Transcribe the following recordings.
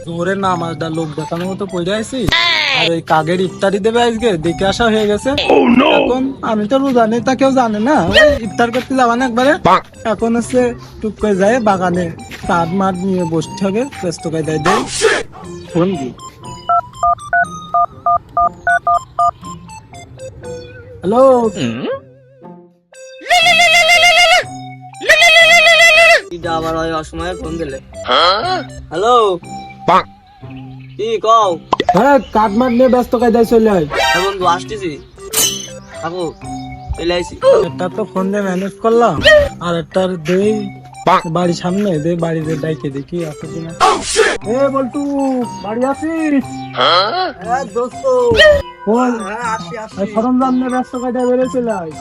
জোরে নামাজটা লোক দেখানোর মতো পড়ে আছি। আর ওই কাকের ইফতারি দেবে আজকে, দেখে আসা হয়ে গেছে। এখন আমি তো রোজা নেই, তা কেউ জানে না, ওই ইফতার করতে যাবানা একবারে। এখন হচ্ছে টুক করে যায় বাগানে কাঠ মাঠ নিয়ে বসতে হবে, ব্যস্ত করে দেয় দেয় ফোন দি। হ্যালো, আবার ওই অসময়ে ফোন দিলে। হ্যালো, কি কও? হ্যাঁ কাঠ মাঠ নিয়ে ব্যস্ত করে দেয়, চলে আয়। হ্যাঁ বন্ধু, আসতেছি, থাকো, চলে আইছি। একটা তো ফোন দিয়ে ম্যানেজ করলাম, আর একটা দেই বাড়ির সামনে দে, বাড়িতে ডাইকে দেখি আছে কিনা। এ বলটু, বাড়ি আছিস? হ্যাঁ দোস্ত, বল, হ্যাঁ আসি আসি। সরঞ্জাম নিয়ে ব্যস্ত করে দেয়, বেড়ে চলে আয়।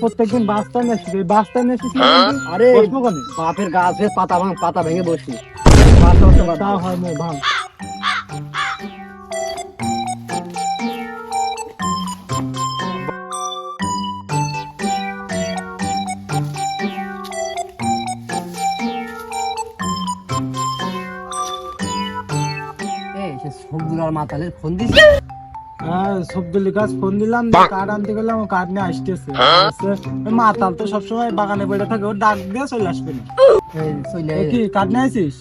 প্রত্যেকদিন বাস্তা নেছিস, বাস্তা নেছিস। আরে বাপের গাছে পাতা ভেঙে বসি। তা হয় না ভাঙ। মাতালের ফোন দিস। হ্যাঁ সবদুলি গাছ ফোন দিলাম, কাঠ আনতে গেলাম, ও কাঠ নিয়ে আসতেছে। মাতাল তো সবসময় বাগানে বেড়ে থাকে, ও ডাক দিয়ে চলে আসবে না। কি কাঠ নিয়ে আসিস?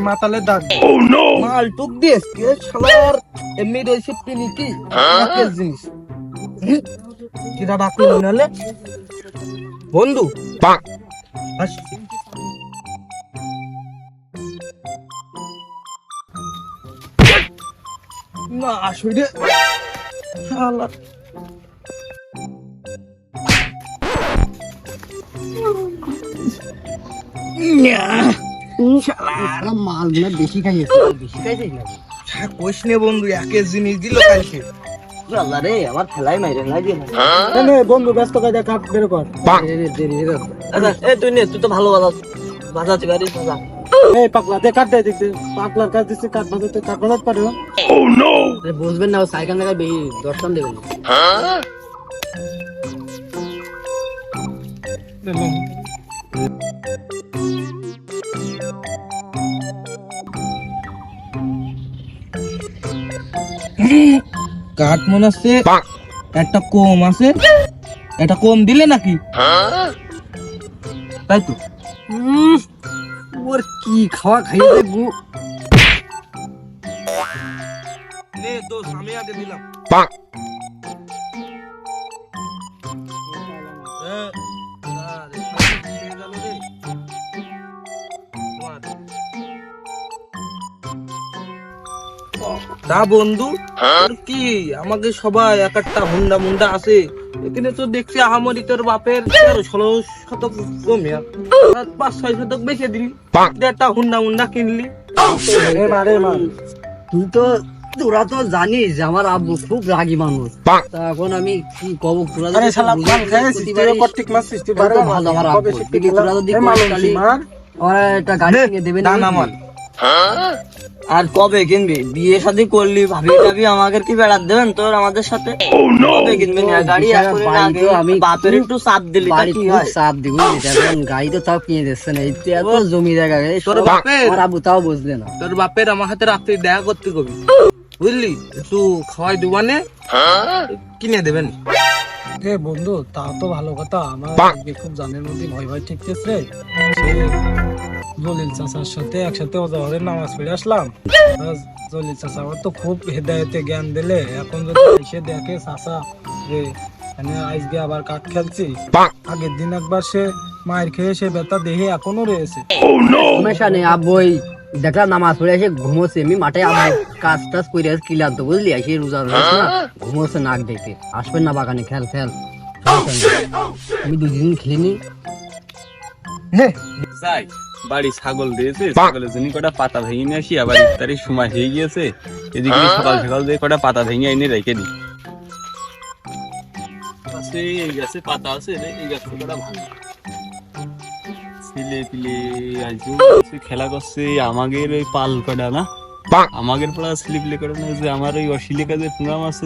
মাতালের ডাক মাল টুক দিস কে শালার, এমনি রেসিপি নিকি একের জিনিস কিরা ডাকলি নালে বন্ধু আস। না আসলে শালা মালগুলা বেশি খাইয়েছে, বেশি খাইছে নাকি? কোশ নে বন্ধু, একের জিনিস দিল কালকে। আল্লাহ রে, আমার ঠেলাই মাইরে লাই দিয়ে বন্ধু ব্যস্ত কাজে কাঠ বের কর। আচ্ছা এই তুই নে, তুই তো ভালো বাজাতে পারিস। বাজা এই পাগলা দে কাঠ দেয় দেখতে, পাগলার কাজ দিচ্ছে কাঠ বাজাতে, কাঠ বাজাতে পারো। বুঝবেন না, ও সাইকেল টাকা বেশি দর্শন দেবেন। কাঠ মনে আছে, একটা কম আছে, একটা কম দিলে নাকি? তাই তো। ওর কি খাওয়া খাইয়েছে গু। নে দোস, আমি আগে দিলাম। তা বন্ধু, তোর কি আমাকে সবাই এক একটা হুন্ডা মুন্ডা আছে, এখানে তো দেখছি আহামরি তোর বাপের 13-16 শতক জমি, 5-6 শতক বেচে দিলি, একটা হুন্ডা মুন্ডা কিনলি। তুই তো, তোরা তো জানিস যে আমার আব্বু খুব রাগী মানুষ। তা এখন আমি কি কব, তোরা যদি ভালো, আমার আব্বু তোরা যদি আমার একটা গাড়ি কিনে দেবে না নামান। আর কবে কিনবি? বিয়ে শাদী করলি, ভাবি টাবি আমাকে কি বেড়াত দেবেন তোর আমাদের সাথে? কবে কিনবি না গাড়ি? আমি বাপের একটু চাপ দিলি, বাড়ি চাপ দিব। এখন গাড়ি তো তাও কিনে দিচ্ছে না, এত জমি জায়গা তোর বাপের, আমার আব্বু তাও বুঝলে না। তোর বাপের আমার হাতে রাত্রি দেখা করতে কবি, বুঝলি? একটু খাওয়াই দিবানে, কিনে দেবেন। এ বন্ধু তা তো ভালো কথা, আমার খুব জানের মধ্যে ভয় ভয় ঠিকতেছে। জলিল চাচার সাথে একসাথে ওজাহরের নামাজ পড়ে আসলাম। জলিল চাচা আমার তো খুব হেদায়েতে জ্ঞান দিলে, এখন যদি এসে দেখে চাচা যে আজকে আবার কাঠ খেলছি, আগের দিন একবার সে মায়ের খেয়ে সে ব্যথা দেহে এখনো রয়েছে। সমস্যা নেই, আব্বু ওই দেখলাম নামাজ পড়ে এসে ঘুমোচ্ছে, আমি মাঠে আব্বু কাজ টাজ করে ক্লিয়ার তো বুঝলি, এসে রোজা রয়েছে না, ঘুমোচ্ছে নাক ডেকে। আসবেন না বাগানে, খেল খেল, আমি 2 দিন খেলিনি। বাড়ি ছাগল দিয়েছে, ছাগলের জন্য কটা পাতা ভেঙে নিয়ে আসি, আবার ইফতারির সময় হয়ে গিয়েছে, এদিকে সকাল সকাল দিয়ে কটা পাতা ভেঙে এনে রেখে দিই। আছে এই গাছে পাতা আছে রে, এই গাছটা কটা ভালো ছেলে পিলে আইসু খেলা করছে আমাদের ওই পাল কটা না আমাদের পড়া ছেলে পিলে করে না যে আমার ওই অশিলে কাজে প্রোগ্রাম আছে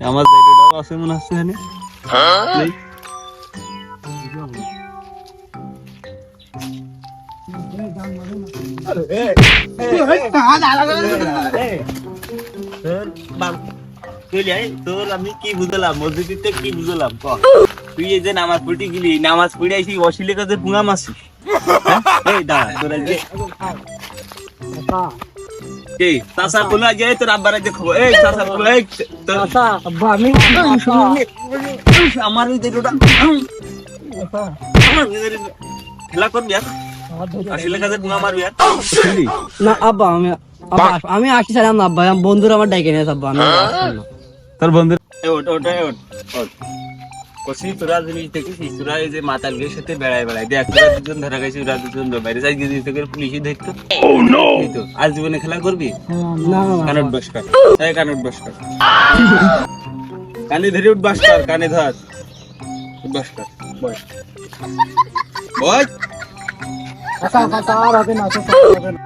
আমার জায়গাটাও আছে মনে হচ্ছে এখানে এই, তোর বাপ- তুই লে, তোর আমি কি বুঝলাম মসজিদে কি বুঝলাম ক তুই এই যে নামাজ পড়তে গেলি নামাজ পড়ে আইসি অশিলে কাজে প্রোগ্রাম আছে এই দাঁড়া তোর আজকে এই চাচা কোলা যায় তোর আব্বার আজকে খবর এই চাচা কোলা এই তোর আব্বা আমি আমার ওই যেটা খেলা করবি আর আসলে কাজে প্রোগ্রাম মারবি আর বুঝলি? না আব্বা আমি আসতে চাইলাম না আব্বা, আমার বন্ধুরা আমার ডাইকে নিয়েছে আব্বা, আমি আসলাম না। তোর বন্ধু ওট ওট ওট ওট কসি তোরা যদি দেখিস তোরা এই যে মাতালদের সাথে বেড়ায় বেড়ায় দেখ তোরা দুজন ধরা গেছে ওরা দুজন বাইরে যাই গিয়ে তোকে পুলিশে দেখতো এই তো আজ জীবনে খেলা করবি না কানে উঠ বস কর এই কানে উঠ বস কর কানে ধরে উঠ বস কর কানে ধর উঠ বস কর বস বস কাকা কাকা আর হবে না, কাকা আর হবে না।